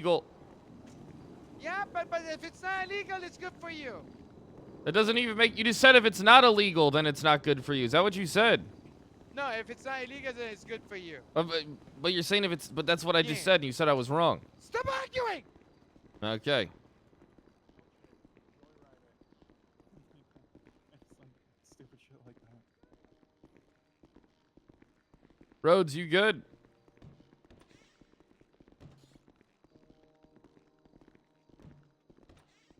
illegal. Yeah, but if it's not illegal, it's good for you. That doesn't even make... You just said if it's not illegal, then it's not good for you. Is that what you said? No, if it's not illegal, then it's good for you. But you're saying if it's... But that's what I just said, and you said I was wrong. Stop arguing! Okay. Stupid shit like that. Rhodes, you good?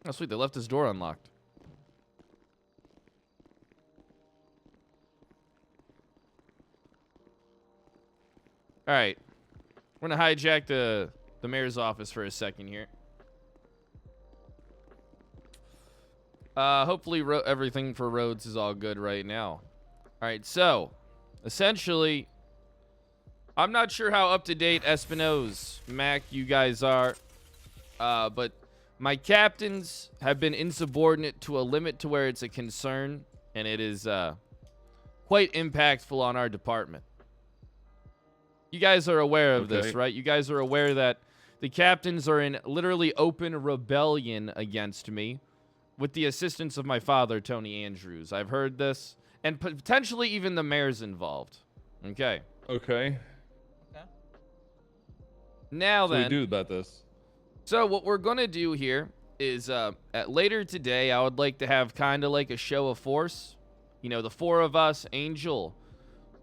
Oh, sweet. They left his door unlocked. All right. We're going to hijack the mayor's office for a second here. Hopefully everything for Rhodes is all good right now. All right, so essentially, I'm not sure how up-to-date Espino's Mac you guys are, but my captains have been insubordinate to a limit to where it's a concern, and it is quite impactful on our department. You guys are aware of this, right? You guys are aware that the captains are in literally open rebellion against me with the assistance of my father, Tony Andrews. I've heard this, and potentially even the mayor's involved. Okay. Okay. Now then. What do we do about this? So what we're going to do here is later today, I would like to have kind of like a show of force. You know, the four of us, Angel,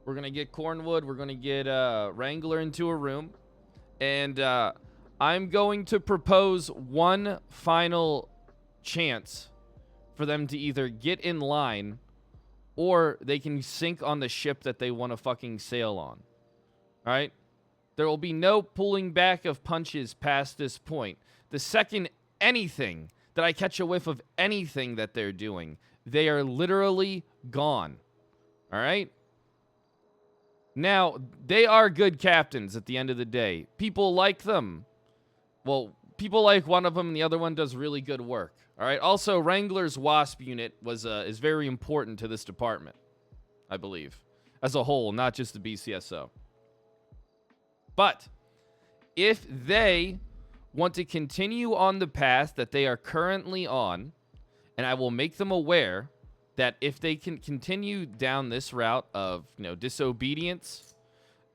we're going to get Cornwood, we're going to get Wrangler into a room, and I'm going to propose one final chance for them to either get in line or they can sink on the ship that they want to fucking sail on. All right? There will be no pulling back of punches past this point. The second anything that I catch a whiff of anything that they're doing, they are literally gone. All right? Now, they are good captains at the end of the day. People like them. Well, people like one of them, and the other one does really good work. All right? Also, Wrangler's WASP unit is very important to this department, I believe, as a whole, not just the BCSO. But if they want to continue on the path that they are currently on, and I will make them aware that if they can continue down this route of, disobedience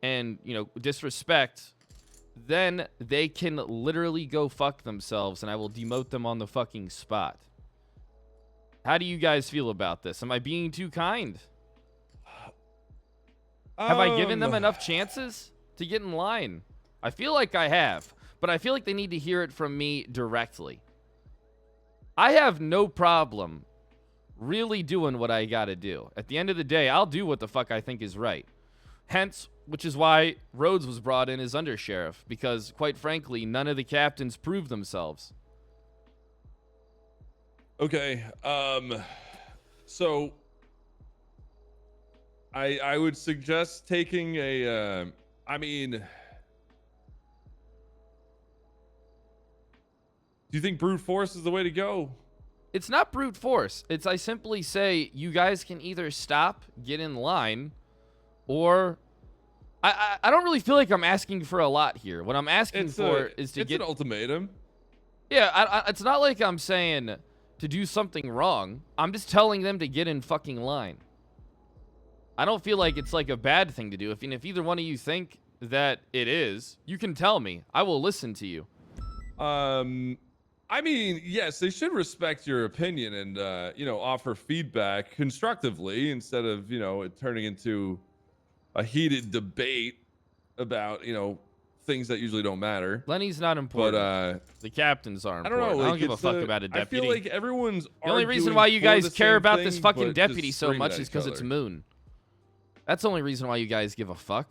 and, disrespect, then they can literally go fuck themselves, and I will demote them on the fucking spot. How do you guys feel about this? Am I being too kind? Have I given them enough chances to get in line? I feel like I have, but I feel like they need to hear it from me directly. I have no problem really doing what I gotta do. At the end of the day, I'll do what the fuck I think is right. Hence, which is why Rhodes was brought in as undersheriff, because, quite frankly, none of the captains proved themselves. Okay, so I would suggest taking a, do you think brute force is the way to go? It's not brute force. It's I simply say you guys can either stop, get in line, or I don't really feel like I'm asking for a lot here. What I'm asking is to get an ultimatum. Yeah, it's not like I'm saying to do something wrong. I'm just telling them to get in fucking line. I don't feel like it's like a bad thing to do. If either one of you think that it is, you can tell me. I will listen to you. Yes, they should respect your opinion and, offer feedback constructively instead of, it turning into a heated debate about, things that usually don't matter. Lenny's not important. But, the captains are important. I don't know. I don't give a fuck about a deputy. I feel like everyone's the only reason why you guys care about this fucking deputy so much is because it's Moon. That's the only reason why you guys give a fuck.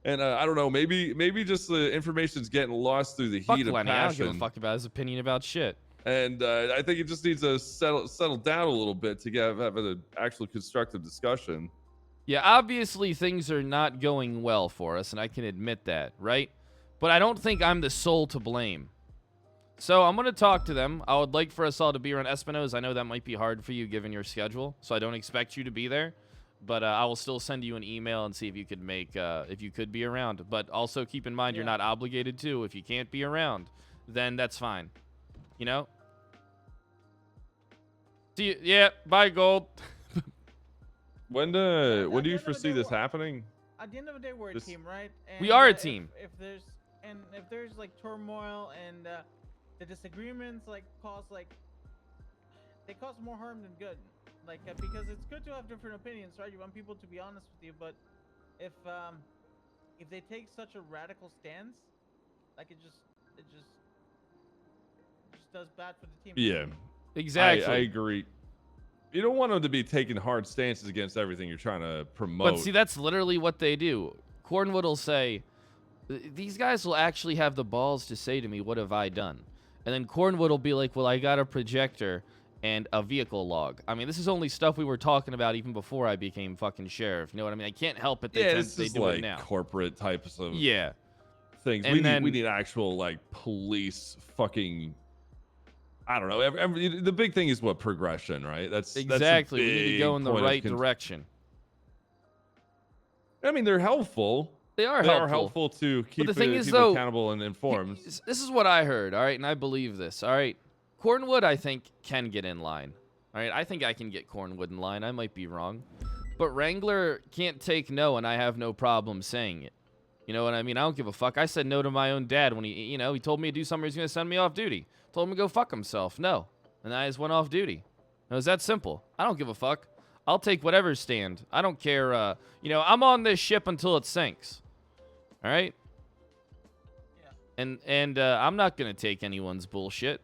And I don't know, maybe just the information's getting lost through the heat of Lenny. passion. I don't give a fuck about his opinion about shit. And I think it just needs to settle down a little bit to have an actual constructive discussion. Yeah, obviously things are not going well for us, and I can admit that, right? But I don't think I'm the sole to blame. So I'm going to talk to them. I would like for us all to be around Espino's. I know that might be hard for you given your schedule, so I don't expect you to be there. But I will still send you an email and see if you could if you could be around. But also keep in mind, you're not obligated to. If you can't be around, then that's fine. You know? See you. Yeah, bye, Gold. When At do the you end of the foresee day, this happening? At the end of the day, we're a Just- team, right? And, We are a if- team. If there's like turmoil and the disagreements like they cause more harm than good. Like because it's good to have different opinions, right? You want people to be honest with you, but if they take such a radical stance, like it just does bad for the team. Yeah, Exactly. I agree. You don't want them to be taking hard stances against everything you're trying to promote. But see, that's literally what they do. Cornwood will say, these guys will actually have the balls to say to me, what have I done? And then Cornwood will be like, well, I got a projector and a vehicle log. I mean, this is only stuff we were talking about even before I became fucking sheriff. You know what I mean? I can't help it. Yeah, They this is do like it now. corporate types of Yeah. things. And We then- need actual like police fucking. I don't know. The big thing is what progression, right? That's a Exactly. We need to big go in the point of right direction. I mean, they're helpful. They are They helpful. are helpful to keep the thing is, people though, accountable and informed. This is what I heard, all right? And I believe this, all right? Cornwood, I think, can get in line. All right? I think I can get Cornwood in line. I might be wrong. But Wrangler can't take no, and I have no problem saying it. You know what I mean? I don't give a fuck. I said no to my own dad when he told me to do something. He was going to send me off duty. Told him to go fuck himself. No. And I just went off duty. It was that simple. I don't give a fuck. I'll take whatever stand. I don't care. I'm on this ship until it sinks. All right? Yeah. And I'm not going to take anyone's bullshit.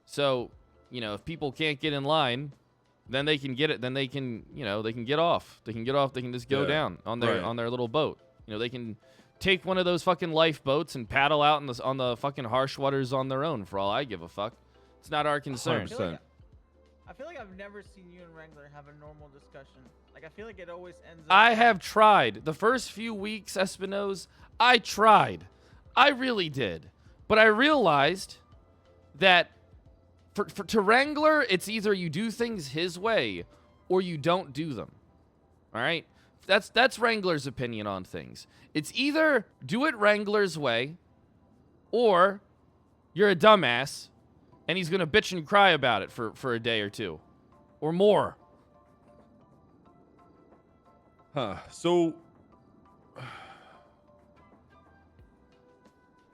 So, if people can't get in line, then they can get it. Then they can get off. They can get off. They can just go down on their little boat. They can take one of those fucking lifeboats and paddle out on the fucking harsh waters on their own for all I give a fuck. It's not our concern. 100%. I feel like I've never seen you and Wrangler have a normal discussion. Like I feel like it always ends up. I have tried. The first few weeks, Espinosa, I tried. I really did. But I realized that to Wrangler, it's either you do things his way or you don't do them. All right? That's Wrangler's opinion on things. It's either do it Wrangler's way or you're a dumbass and he's going to bitch and cry about it for a day or two or more. Huh. So, have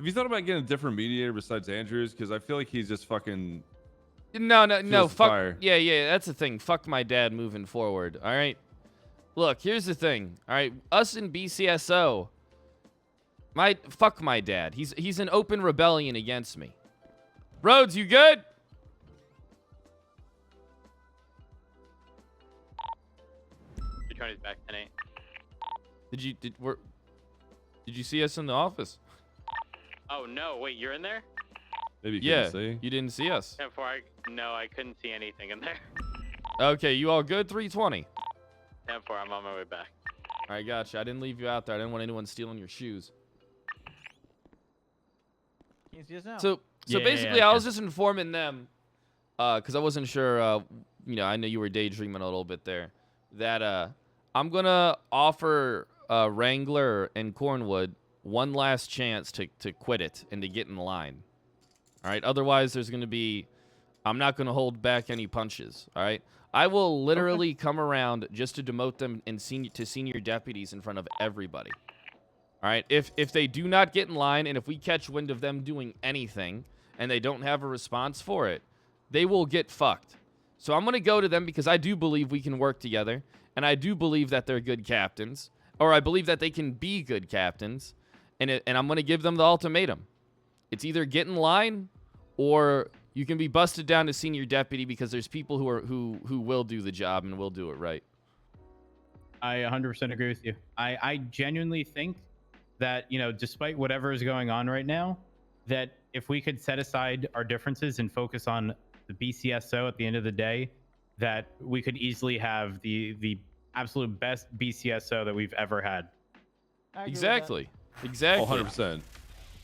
you thought about getting a different mediator besides Andrews? Because I feel like he's just fucking. No. Feels the Fuck. fire. Yeah. That's the thing. Fuck my dad moving forward. All right. Look, here's the thing. All right, us in BCSO. Fuck my dad. He's an open rebellion against me. Rhodes, you good? Tony's back 10-8. Did you see us in the office? Oh no, wait, you're in there? Maybe you Yeah. can see. You didn't see us. 10-4, no, I couldn't see anything in there. Okay, you all good? 320. 10-4, I'm on my way back. All right, gotcha. I didn't leave you out there. I didn't want anyone stealing your shoes. Can you see us now? So basically, I was just informing them, because I wasn't sure. I know you were daydreaming a little bit there. That I'm gonna offer Wrangler and Cornwood one last chance to quit it and to get in line. All right. Otherwise, there's gonna be. I'm not gonna hold back any punches. All right. I will literally come around just to demote them to senior deputies in front of everybody. All right. If they do not get in line, and if we catch wind of them doing anything, and they don't have a response for it, they will get fucked. So I'm gonna go to them because I do believe we can work together, and I do believe that they're good captains, or I believe that they can be good captains, and I'm gonna give them the ultimatum. It's either get in line, or you can be busted down to senior deputy because there's people who will do the job and will do it right. I 100% agree with you. I genuinely think that, despite whatever is going on right now, that if we could set aside our differences and focus on the BCSO at the end of the day, that we could easily have the absolute best BCSO that we've ever had. I agree with Exactly. Exactly. 100%.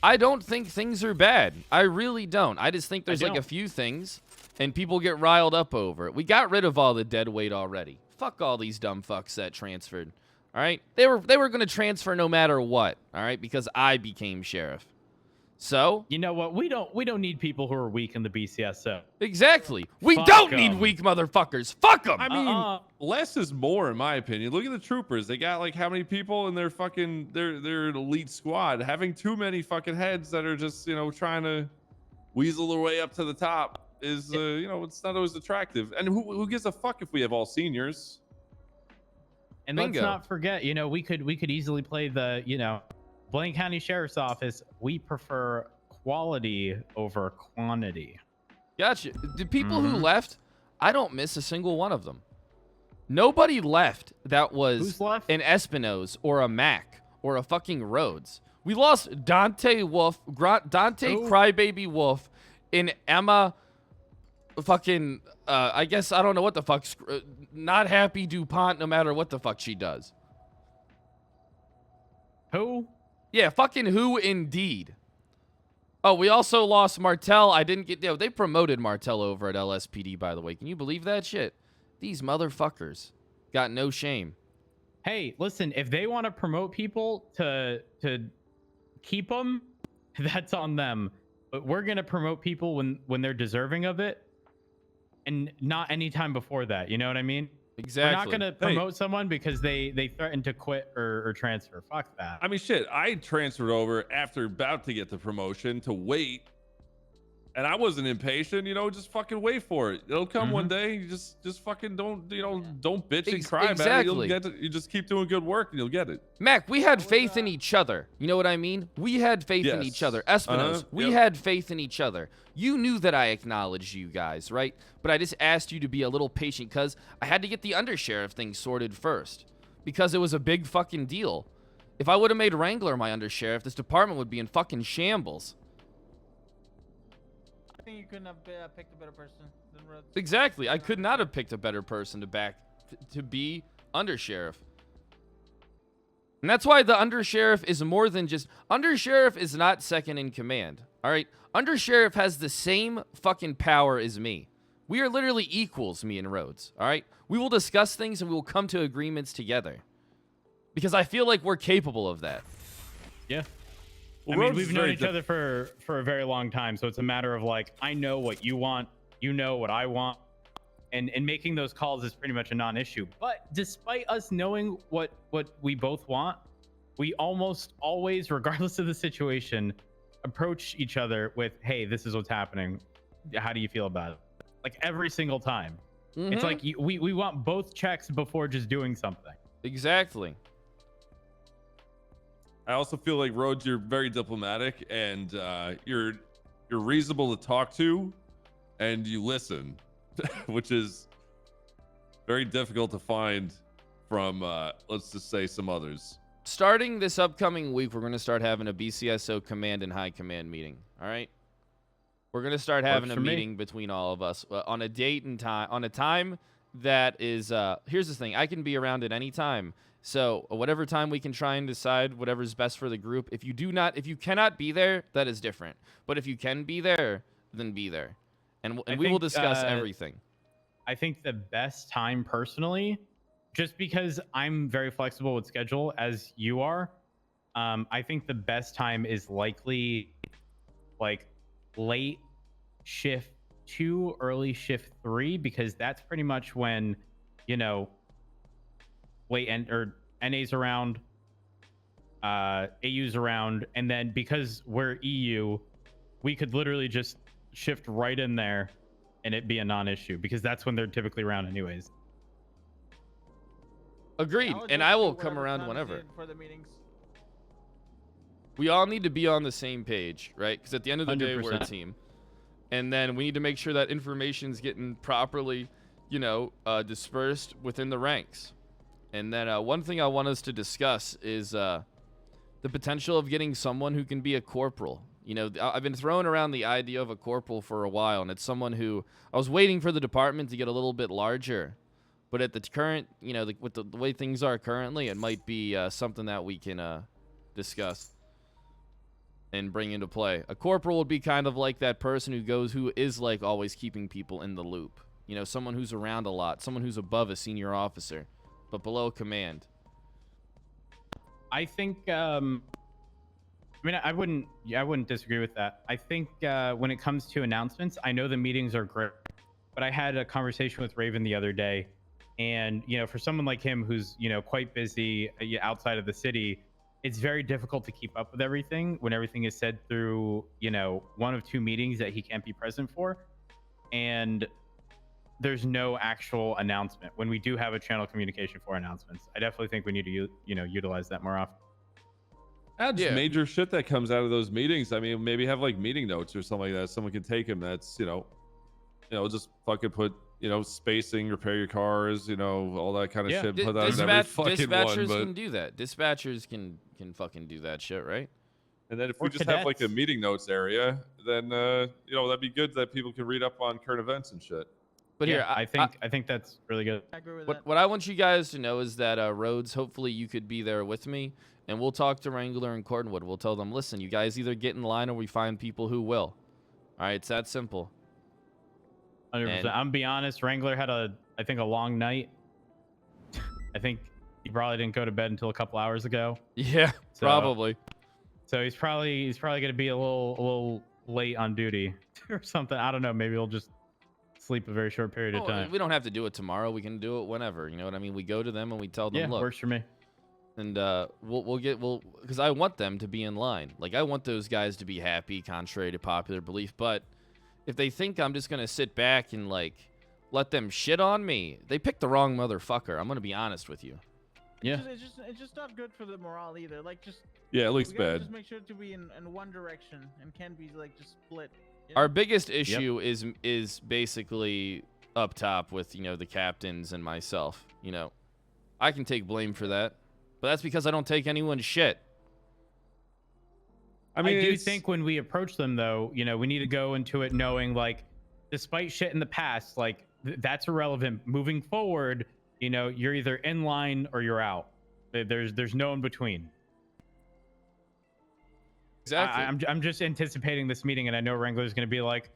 I don't think things are bad. I really don't. I just think there's like a don't. few things, and people get riled up over it. We got rid of all the dead weight already. Fuck all these dumb fucks that transferred. All right? They were going to transfer no matter what, all right? Because I became sheriff. So You know what? We don't need people who are weak in the BCSO. exactly, we Fuck don't need 'em. weak motherfuckers. Fuck them. I mean, Uh-uh. less is more, in my opinion. Look at the troopers. They got like how many people in their fucking their elite squad? Having too many fucking heads that are just trying to weasel their way up to the top is it's not always attractive. And who gives a fuck if we have all seniors? And Bingo. let's not forget, we could easily play the, Blaine County Sheriff's Office. We prefer quality over quantity. Gotcha. The people who Mhm. left, I don't miss a single one of them. Nobody left that was Who's left? an Espino's or a Mac or a fucking Rhodes. We lost Dante Wolf, Dante Who? Crybaby Wolf, and Emma fucking, I guess, I don't know what the fuck, not happy DuPont no matter what the fuck she does. Who? Yeah, fucking who indeed. Oh, we also lost Martel. I didn't get, they promoted Martel over at LSPD, by the way. Can you believe that shit? These motherfuckers got no shame. Hey, listen, if they want to promote people to keep them, that's on them. But we're gonna promote people when they're deserving of it, and not any time before that. You know what I mean? Exactly. We're not gonna promote someone because they threaten to quit or transfer. Fuck that. I mean, shit. I transferred over after about to get the promotion to wait, and I wasn't impatient. Just fucking wait for it. It'll come one day. You just fucking don't bitch and cry about it. You'll Exactly. get it. You just keep doing good work and you'll get it. Mac, we had faith in each other. You know what I mean? We had faith in each Yes. other. Espino's, we Yep. had faith in each other. You knew that I acknowledged you guys, right? But I just asked you to be a little patient because I had to get the undersheriff thing sorted first because it was a big fucking deal. If I would have made Wrangler my undersheriff, this department would be in fucking shambles. I think you couldn't have picked a better person than Rhodes. Exactly. I could not have picked a better person to be undersheriff. And that's why the undersheriff is more than just... Undersheriff is not second in command, all right? Undersheriff has the same fucking power as me. We are literally equals, me and Rhodes, all right? We will discuss things and we will come to agreements together. Because I feel like we're capable of that. Yeah. Well, I mean, Rhodes we've is known very each other for a very long time, so it's a matter of like, I know what you want, you know what I want, and making those calls is pretty much a non-issue. But despite us knowing what we both want, we almost always, regardless of the situation, approach each other with, "Hey, this is what's happening. How do you feel about it?" Like every single time. It's Mhm. like we want both checks before just doing something. Exactly. I also feel like Rhodes, you're very diplomatic and you're reasonable to talk to, and you listen, which is very difficult to find from let's just say some others. Starting this upcoming week, we're going to start having a BCSO command and high command meeting, all right? We're going to start having a for me. meeting between all of us on a date and time, on a time that is, here's the thing, I can be around at any time. So whatever time we can try and decide whatever's best for the group. If you cannot be there, that is different. But if you can be there, then be there. And I we will think, discuss everything. I think the best time personally, just because I'm very flexible with schedule as you are, I think the best time is likely like late shift 2, early shift 3, because that's pretty much when, late or NA's around, AU's around, and then because we're EU, we could literally just shift right in there and it be a non-issue because that's when they're typically around anyways. Agreed. I'll And adjust I to will come whatever around time is whenever. needed for the meetings. We all need to be on the same page, right? Because at the end of the day, we're a 100%. team. And then we need to make sure that information's getting properly, dispersed within the ranks. And then one thing I want us to discuss is the potential of getting someone who can be a corporal. I've been throwing around the idea of a corporal for a while, and it's someone who I was waiting for the department to get a little bit larger. But at the current, with the way things are currently, it might be something that we can discuss and bring into play. A corporal would be kind of like that person who is like always keeping people in the loop. Someone who's around a lot, someone who's above a senior officer, but below command. I think I mean, I wouldn't disagree with that. I think when it comes to announcements, I know the meetings are great, but I had a conversation with Raven the other day, and for someone like him who's quite busy outside of the city, it's very difficult to keep up with everything when everything is said through one of two meetings that he can't be present for, and there's no actual announcement. When we do have a channel communication for announcements, I definitely think we need to utilize that more often. That's Yeah. major shit that comes out of those meetings. I mean, maybe have like meeting notes or something like that. Someone can take them. That's just fucking put spacing, repair your cars, all that kind of Yeah. shit. Put that in every fucking one. Dispatchers But can do that. Dispatchers can fucking do that shit, right? and then if Or we just have like a cadets. meeting notes area, then that'd be good that people can read up on current events and shit. But here, I think that's really good. I agree with that. what I want you guys to know is that Rhodes, hopefully you could be there with me, and we'll talk to Wrangler and Cornwood. We'll tell them, listen, you guys either get in line or we find people who will. All right, it's that simple. 100%. I'm be honest, Wrangler had I think a long night. I think he probably didn't go to bed until a couple hours ago. Yeah, So- probably. So he's probably going to be a little late on duty or something. I don't know. Maybe he'll just sleep a very short period of Oh, time. we don't have to do it tomorrow. We can do it whenever. You know what I mean? We go to them and we tell them, Yeah, look, works for me. and because I want them to be in line. Like, I want those guys to be happy, contrary to popular belief. But if they think I'm just gonna sit back and like let them shit on me, they picked the wrong motherfucker. I'm gonna be honest with you. Yeah. It's just not good for the morale either. Like, just Yeah, it looks we gotta bad. just make sure to be in one direction and can't be like just split. Our biggest issue is basically up top with the captains and myself. I can take blame for that, but that's because I don't take anyone's shit. I mean, I do it's- think when we approach them, though, we need to go into it knowing, like, despite shit in the past, like, that's irrelevant. Moving forward, you're either in line or you're out. There's no in between. Exactly. I'm just anticipating this meeting, and I know Wrangler's going to be like,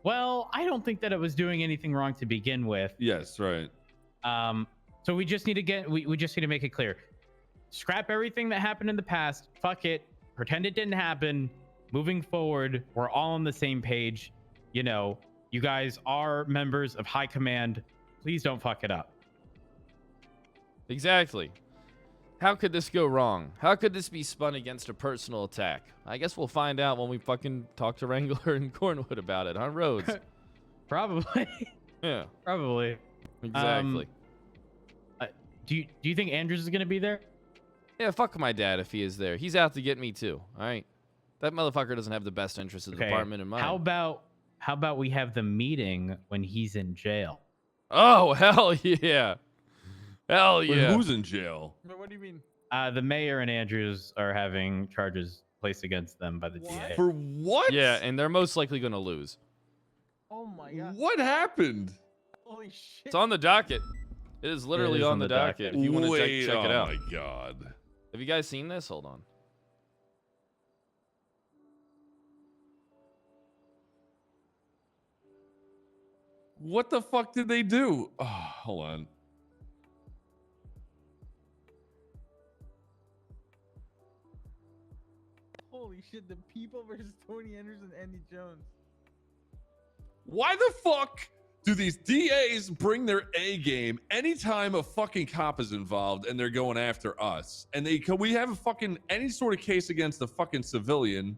well, I don't think that it was doing anything wrong to begin with. Yes, right. So we just need to we just need to make it clear. Scrap everything that happened in the past. Fuck it. Pretend it didn't happen. Moving forward, we're all on the same page. You guys are members of high command. Please don't fuck it up. Exactly. How could this go wrong? How could this be spun against a personal attack? I guess we'll find out when we fucking talk to Wrangler and Cornwood about it, huh, Rhodes? Probably. Yeah, Probably. exactly. Do you think Andrews is going to be there? Yeah, fuck my dad if he is there. He's out to get me too, all right? That motherfucker doesn't have the best interest of the department in mind. How about we have the meeting when he's in jail? Oh, hell yeah. Hell Wait, yeah. who's in jail? But what do you mean? The mayor and Andrews are having charges placed against them by the What? DA. For what? Yeah, and they're most likely going to lose. Oh my god! What happened? Holy shit! It's on the docket. It is literally is on on the the docket. docket. If you want to Wait, check it out. Oh my god. Have you guys seen this? Hold on. What the fuck did they do? Oh, hold on. Holy shit! The people versus Tony Andrews and Andy Jones. Why the fuck do these DAs bring their A game anytime a fucking cop is involved and they're going after us? And we have a fucking any sort of case against a fucking civilian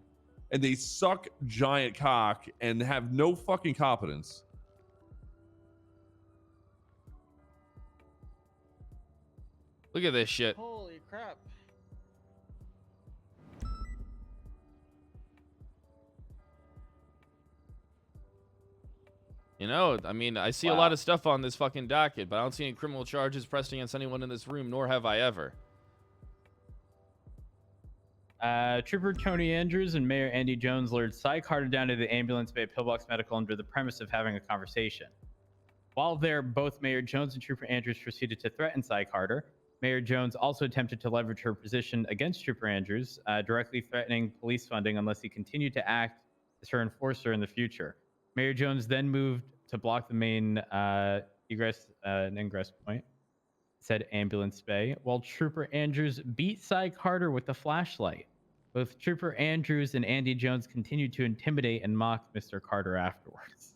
and they suck giant cock and have no fucking competence. Look at this shit. Holy crap! I mean, I see a lot of stuff on this fucking docket, but I don't see any criminal charges pressed against anyone in this room, nor have I ever. Trooper Tony Andrews and Mayor Andy Jones lured Cy Carter down to the ambulance bay at Pillbox Medical under the premise of having a conversation. While there, both Mayor Jones and Trooper Andrews proceeded to threaten Cy Carter. Mayor Jones also attempted to leverage her position against Trooper Andrews, directly threatening police funding unless he continued to act as her enforcer in the future. Mayor Jones then moved to block the main egress and ingress point, said ambulance bay, while Trooper Andrews beat Cy Carter with the flashlight. Both Trooper Andrews and Andy Jones continued to intimidate and mock Mr. Carter afterwards.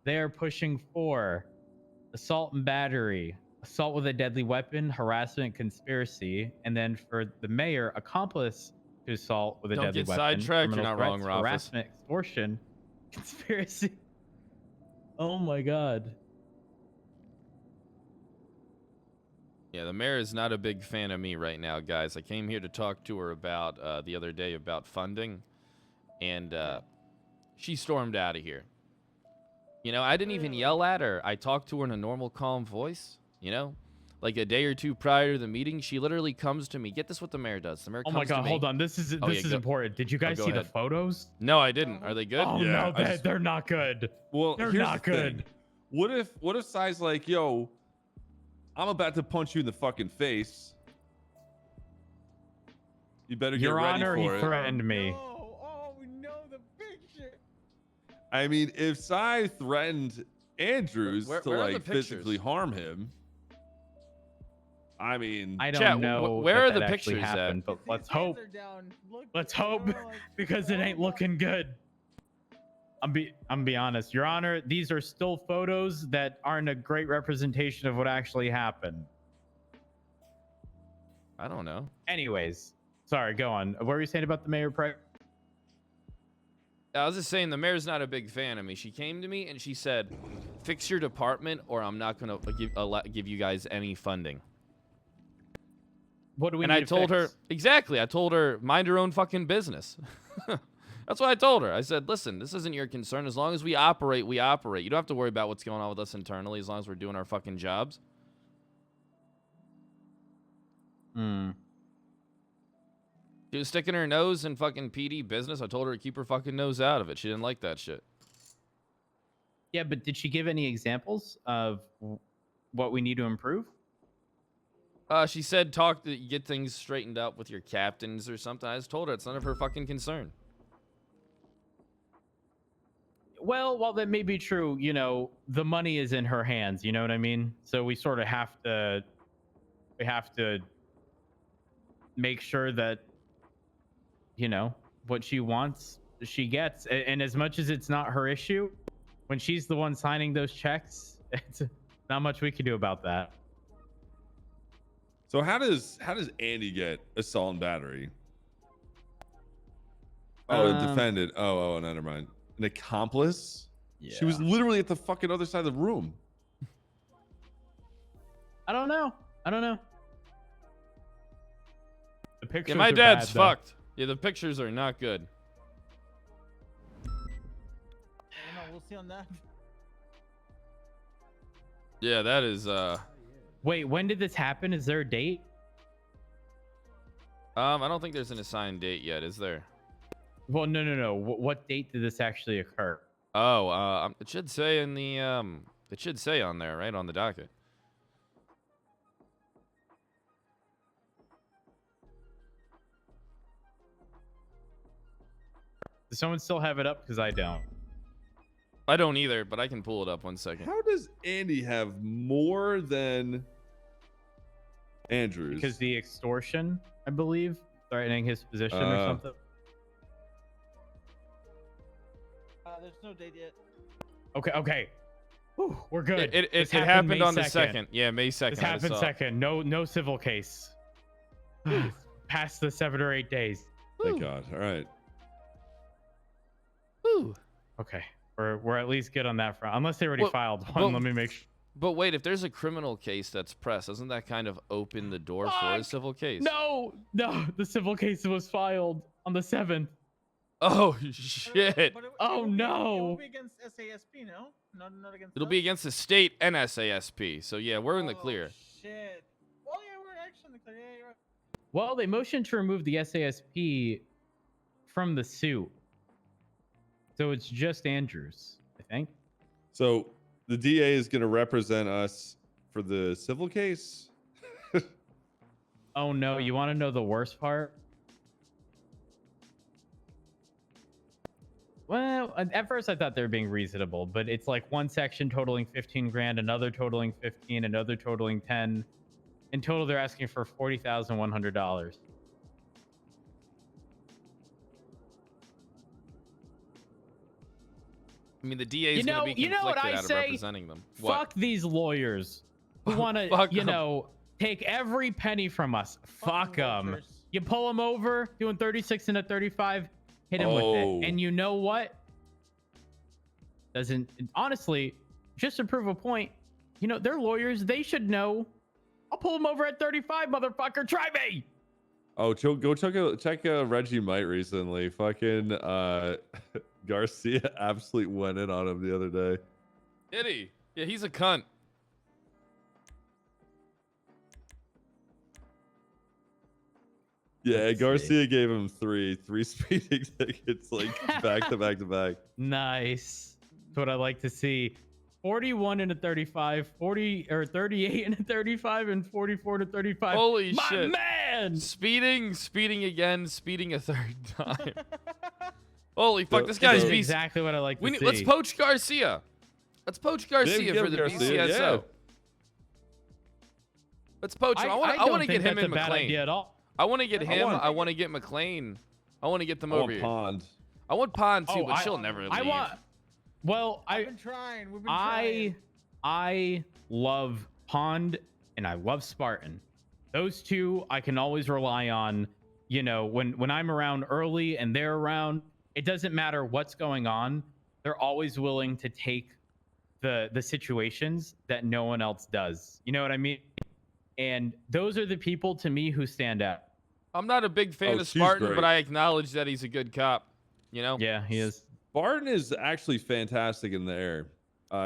They are pushing for assault and battery, assault with a deadly weapon, harassment, conspiracy, and then for the mayor, accomplice to assault with a Don't deadly get weapon, sidetracked. You're criminal not wrong, threats, Ralphus. harassment, extortion, conspiracy. Oh my god. Yeah, the mayor is not a big fan of me right now, guys. I came here to talk to her about the other day about funding, and she stormed out of here. You know, I didn't even yell at her. I talked to her in a normal, calm voice, you know? Like a day or two prior to the meeting, she literally comes to me. Get this what the mayor does. The mayor Oh comes my god, to me. hold on. This is important. Did you guys go see the ahead. photos? No, I didn't. Are they good? Oh Yeah, no, I just- they're not good. Well, They're here's not the thing. good. What if Sai's like, yo, I'm about to punch you in the fucking face. You better get Your ready Honor, he for it. threatened me. No. Oh, we know the picture. I mean, if Sai threatened Andrews Where to are the like pictures? physically harm him, I mean, I don't Chat, know. where that are the that actually pictures at? happened, but His let's hands hope. are down. Look, Let's you hope, know, like, because it ain't oh, looking good. I'm be honest, Your Honor. These are still photos that aren't a great representation of what actually happened. I don't know. Anyways, sorry. Go on. What were you saying about the mayor? I was just saying the mayor's not a big fan of me. She came to me and she said, "Fix your department, or I'm not gonna give you guys any funding." What do we? And need I to told her fix? exactly. I told her, mind your own fucking business. That's what I told her. I said, listen, this isn't your concern. As long as we operate, we operate. You don't have to worry about what's going on with us internally as long as we're doing our fucking jobs. Hmm. She was sticking her nose in fucking PD business. I told her to keep her fucking nose out of it. She didn't like that shit. Yeah, but did she give any examples of what we need to improve? She said get things straightened up with your captains or something. I just told her it's none of her fucking concern. Well, while that may be true, you know, the money is in her hands. You know what I mean? So we sort of have to make sure that, you know, what she wants, she gets. And as much as it's not her issue, when she's the one signing those checks, it's not much we can do about that. so how does Andy get assault and battery? Oh, a defendant. Oh, never mind. An accomplice? Yeah. She was literally at the fucking other side of the room. I don't know. The pictures Yeah, my are dad's bad, though. fucked. Yeah, the pictures are not good. I don't know. We'll see on that. Yeah, that is, Wait, when did this happen? Is there a date? I don't think there's an assigned date yet, is there? Well, no. What date did this actually occur? Oh, it should say in the, it should say on there, right, on the docket. Does someone still have it up? Because I don't. I don't either, but I can pull it up 1 second. How does Andy have more than Andrews? Because the extortion, I believe, threatening his position or something. There's no date yet. Okay. Whew, we're good. It This happened May on the 2nd. Yeah, May 2nd. This I happened saw. second. No civil case. Past the 7 or 8 days. Thank God. All right. Woo. Okay. We're at least good on that front. Unless they already Well, filed but- one. Let me make sure. But wait, if there's a criminal case that's pressed, doesn't that kind of open the door for a Fuck! civil case? No. The civil case was filed on the 7th. Oh, But shit. it Oh, will be- It no. will be against SASP, no? Not against. It'll us? be against the state and SASP. So yeah, we're in the Oh, clear. Shit. Oh yeah, we're actually in the clear. Yeah, you're right. Well, they motioned to remove the SASP from the suit. So it's just Andrews, I think. So the DA is going to represent us for the civil case. Oh no, you want to know the worst part? Well, at first I thought they were being reasonable, but it's like one section totaling 15 grand, another totaling 15, another totaling 10. In total, they're asking for $40,100. I mean, the DA is You going know- to be you know what conflicted I out of say? representing them. What? Fuck these lawyers who want to, Fuck 'em. take every penny from us. Fuck Fucking them. vultures. You pull them over, doing 36 and a 35, hit him with Oh. it. And you know what? Doesn't, honestly, just to prove a point, they're lawyers. They should know. I'll pull them over at 35, motherfucker. Try me. Oh, go check Reggie Might recently. Fucking Garcia absolutely went in on him the other day. Did he? Yeah, he's a cunt. Yeah, Let's see. Garcia gave him three speeding tickets, like back to back to back. Nice. That's what I like to see. 41 and a 35, 38 and a 35, and 44 to 35. Holy My shit. man! Speeding again, speeding a third time. Holy fuck, this guy's This is beast. exactly what I like to see. Let's poach Garcia. Let's poach Garcia give for the Garcia, BCSO. yeah. Let's poach him. I want don't to get think him that's and a bad idea McLean. at all. I want to get him. want- I want to get McLean. I want to get them I over want here. Pond. I want Pond too, Oh, but she'll never leave. I want. Well, I've been trying. We've been trying. I love Pond and I love Spartan. Those two I can always rely on. When I'm around early and they're around, it doesn't matter what's going on. They're always willing to take the situations that no one else does. You know what I mean? And those are the people to me who stand out. I'm not a big fan Oh, of she's Spartan, great. but I acknowledge that he's a good cop. Yeah, he is. Barton is actually fantastic in the air.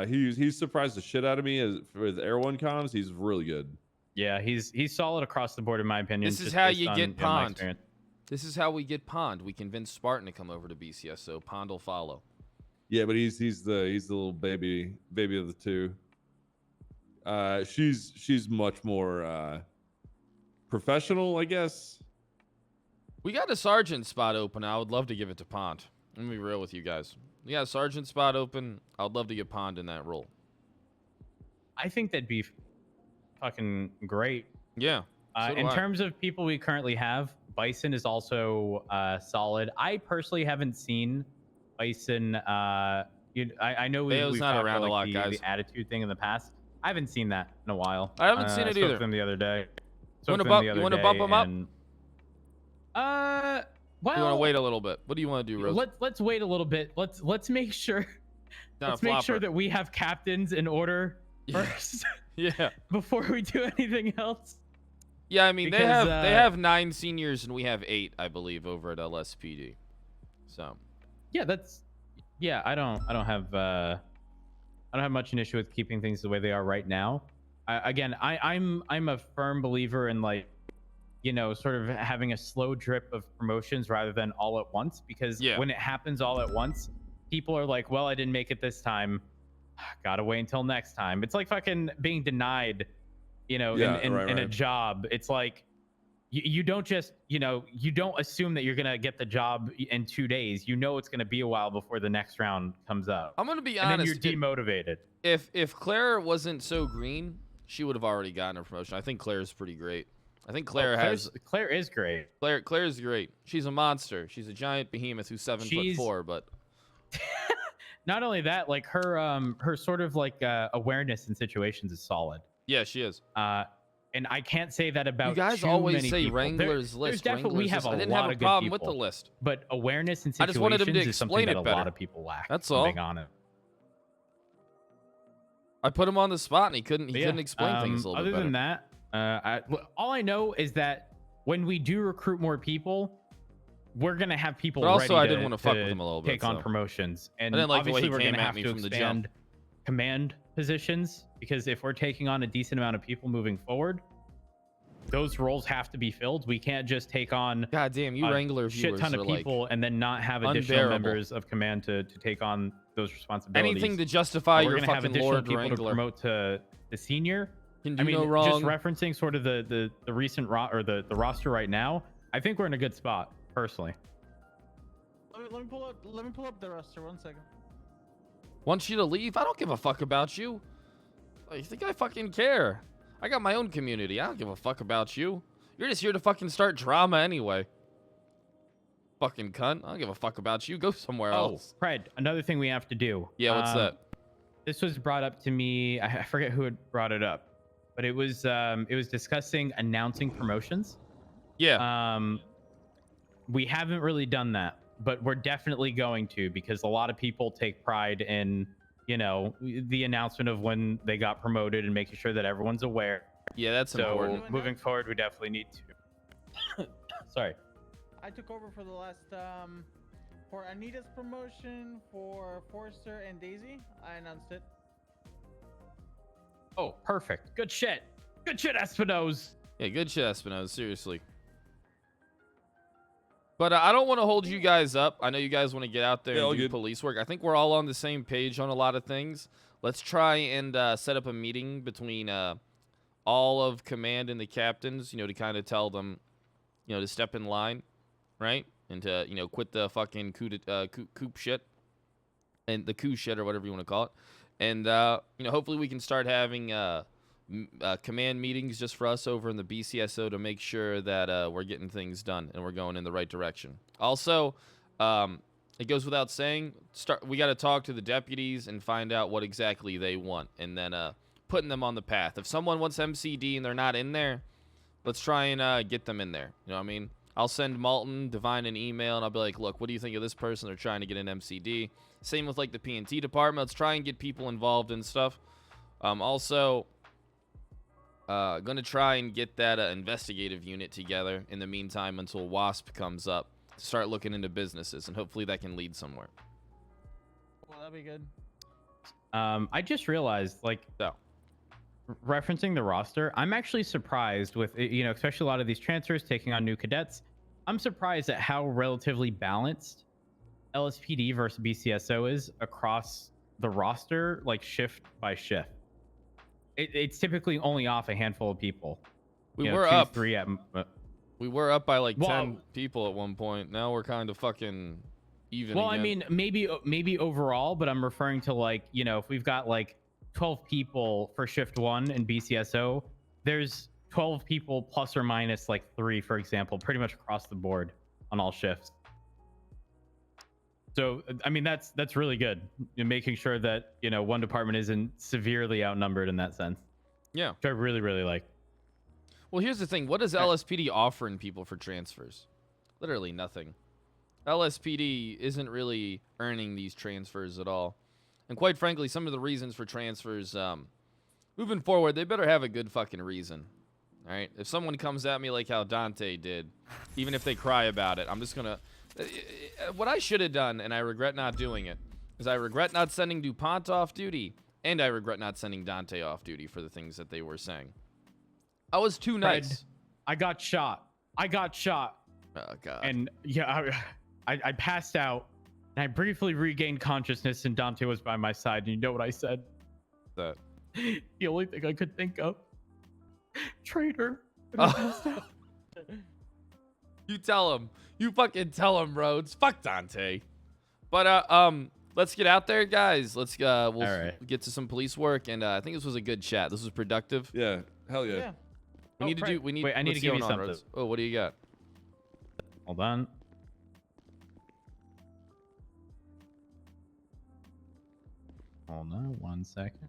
He's surprised the shit out of me with Air One comms. He's really good. Yeah, he's solid across the board in my opinion. This is just how based you on, get my Pond. experience. This is how we get Pond. We convince Spartan to come over to BCSO. Pond will follow. Yeah, but he's the little baby of the two. She's much more professional, I guess. We got a sergeant spot open. I would love to give it to Pond. Let me be real with you guys. We got a sergeant spot open. I would love to get Pond in that role. I think that'd be fucking great. Yeah. so do In I. terms of people we currently have, Bison is also solid. I personally haven't seen Bison. I know Bayo's we've not talked around about, a lot, the guys. attitude thing in the past. I haven't seen that in a while. I haven't seen it spoke either. to him the other day. You wanna Spoke to him bump- the you other wanna day bump him up? and- you want to well, wait a little bit. What do you want to do, Rose? let's wait a little bit. Let's make sure. Not a Let's make sure flopper. that we have captains in order Yeah. first Yeah. before we do anything else. Yeah, I mean, they Because, have 9 seniors and we have 8, I believe, over at LSPD. So, Yeah, I don't have much an issue with keeping things the way they are right now. I'm a firm believer in sort of having a slow drip of promotions rather than all at once, because Yeah. when it happens all at once, people are like, well, I didn't make it this time, gotta wait until next time. It's like fucking being denied in a job. It's like you don't just you don't assume that you're gonna get the job in 2 days. It's gonna be a while before the next round comes up, I'm going to be and then honest. you're demotivated. If Claire wasn't so green, she would have already gotten a promotion. I think Claire's pretty great. I think Claire Claire is great. Claire's great. She's a monster. She's a giant behemoth who's 7'4", but Not only that, like her sort of awareness in situations is solid. yeah, she is. And I can't say that about You guys too always many say people. Wrangler's There's list. definitely we Wrangler's have list. a I didn't lot have a of good problem with people, the list. but awareness in I situations just wanted him to is something explain that it a better. lot of people lack. That's if I'm all. being honest. I put him on the spot and he couldn't But yeah, explain things a little other bit better. than that, all I know is that when we do recruit more people, we're gonna have people But also, ready I didn't want to fuck with him a little bit. take on so. promotions, and didn't like the way obviously he we're came gonna at have me to from the jump. expand command positions, because if we're taking on a decent amount of people moving forward, those roles have to be filled. We can't just take on God damn, you a Wrangler shit viewers ton of are like people and then not have additional unbearable. members of command to take on those responsibilities. anything to justify We're your gonna have fucking additional Lord people to Wrangler. promote to the senior. Can do I mean, no just wrong. referencing sort of the recent the roster right now, I think we're in a good spot personally. Let me pull up the roster. 1 second. Want you to leave? I don't give a fuck about you. You think I fucking care? I got my own community. I don't give a fuck about you. You're just here to fucking start drama anyway. fucking cunt. I don't give a fuck about you. Go somewhere Oh, else. Fred, another thing we have to do. Yeah, what's that? This was brought up to me. I forget who had brought it up, but it was discussing announcing promotions. Yeah. We haven't really done that, but we're definitely going to, because a lot of people take pride in, you know, the announcement of when they got promoted and making sure that everyone's aware. Yeah, that's So important. moving forward, we definitely need to. Sorry. I took over for the last for Anita's promotion, for Forrester and Daisy. I announced it. Oh, perfect. Good shit. Good shit, Espinoz. Yeah, good shit, Espinosa. Seriously. But I don't want to hold you guys up. I know you guys want to get out there all and do good. police work. I think we're all on the same page on a lot of things. Let's try and set up a meeting between all of command and the captains, you know, to kind of tell them, you know, to step in line, right? And to, you know, quit the fucking coup shit. And the coup shit, or whatever you want to call it. And, you know, hopefully we can start having command meetings just for us over in the BCSO to make sure that we're getting things done and we're going in the right direction. Also, it goes without saying, we got to talk to the deputies and find out what exactly they want, and then putting them on the path. If someone wants MCD and they're not in there, let's try and get them in there. You know what I mean? I'll send Malton, Divine an email, and I'll be like, look, what do you think of this person? They're trying to get an MCD. Same with, like, the P&T department. Let's try and get people involved in stuff. Also, going to try and get that investigative unit together in the meantime until WASP comes up to start looking into businesses, and hopefully that can lead somewhere. Well, that'd be good. I just realized, like, So, referencing the roster, I'm actually surprised with, you know, especially a lot of these transfers taking on new cadets. I'm surprised at how relatively balanced LSPD versus BCSO is across the roster, like shift by shift. It's typically only off a handful of people. we You know, were 2, up. 3 at We were up by like Well, 10 people at one point. Now we're kind of fucking even well, again. I mean, maybe overall, but I'm referring to, like, you know, if we've got like 12 people for shift 1 in BCSO, there's 12 people plus or minus like 3, for example, pretty much across the board on all shifts. So, I mean, that's really good. You're making sure that, you know, one department isn't severely outnumbered in that sense, Yeah. which I really, really like. Well, here's the thing. What does LSPD offering people for transfers? Literally nothing. LSPD isn't really earning these transfers at all. And quite frankly, some of the reasons for transfers, moving forward, they better have a good fucking reason. All right? If someone comes at me like how Dante did, even if they cry about it, I'm just going to... What I should have done, and I regret not doing it, is I regret not sending DuPont off duty, and I regret not sending Dante off duty for the things that they were saying. I was too nice. Fred, I got shot. Oh, God. And yeah, I passed out, and I briefly regained consciousness, and Dante was by my side. And you know what I said? That. The only thing I could think of. Traitor. And I passed out. You tell him. You fucking tell him, Rhodes. Fuck Dante. But let's get out there, guys. Let's we'll All right. get to some police work, and I think this was a good chat. This was productive. Yeah, hell yeah. Yeah. We need to Fred, do. We need. wait, I need what's to give you going on, something. Rhodes? Oh, what do you got? Hold on. Hold on 1 second.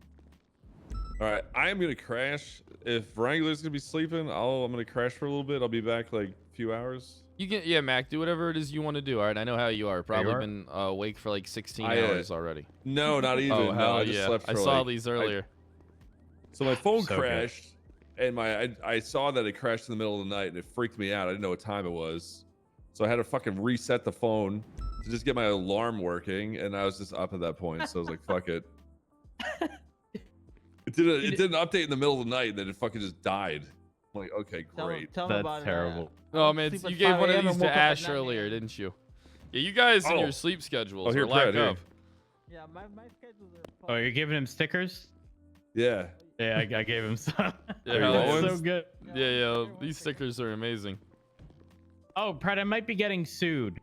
All right, I am gonna crash. If Wrangler's gonna be sleeping, I'm gonna crash for a little bit. I'll be back like a few hours. You can, yeah, Mac. Do whatever it is you want to do. All right, I know how you are. Probably are? been awake for like 16 I, hours already. No, not even. Oh no, hell I just yeah! slept I for saw like, these earlier. So my phone So good. crashed, and I saw that it crashed in the middle of the night, and it freaked me out. I didn't know what time it was, so I had to fucking reset the phone to just get my alarm working, and I was just up at that point. So I was like, "Fuck it." It did an update in the middle of the night, and then it fucking just died. I'm like, okay, great. Tell me That's about it. terrible. Oh man, sleep you at gave 5 one of a.m. these and to woke up at Ash 9 earlier, a.m. didn't you? Yeah, you guys and Oh. your sleep schedules. Oh, here, or lack Brad, here. of. Yeah, my schedules are. Oh, you're giving him stickers? Yeah. Yeah, I gave him some. Yeah, Are you hell rolling? yeah. So good. Yeah. These stickers are amazing. Oh, Pratt, I might be getting sued.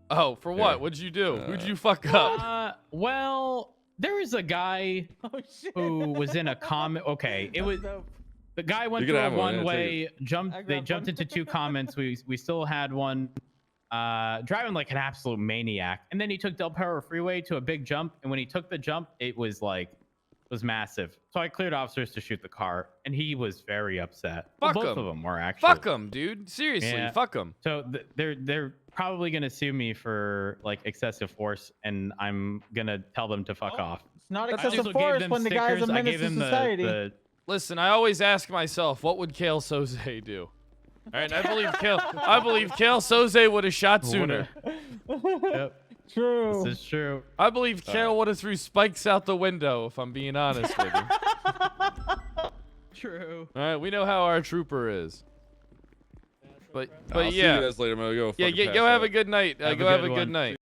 Oh, for what? Yeah. What'd you do? Who'd Uh, you fuck up? Well, there was a guy Oh shit. who was in a comment. Okay, it was Dope. the guy went You can through a have one, yeah, one-way. I They grabbed jumped one. into 2 comments. We still had one. driving like an absolute maniac. And then he took Del Perro Freeway to a big jump. And when he took the jump, it was massive. So I cleared officers to shoot the car, and he was very upset. Well, Fuck both 'em. of them were actually. Fuck them, dude. Seriously, Yeah. fuck them. So they're probably gonna sue me for like excessive force, and I'm gonna tell them to fuck off. It's not I excessive also gave force them when the guy's a stickers. I menace gave to him society. Listen, I always ask myself, what would Kale Soze do? All right, and I believe Kale Soze would have shot sooner. Yep, True. this is true. I believe Kale would have threw spikes out the window, if I'm being honest with you. True. All right, we know how our trooper is. But I'll see yeah, you guys later. I'm gonna go. yeah, fucking pass go have out. a good night. Have a Go have good a good one. night.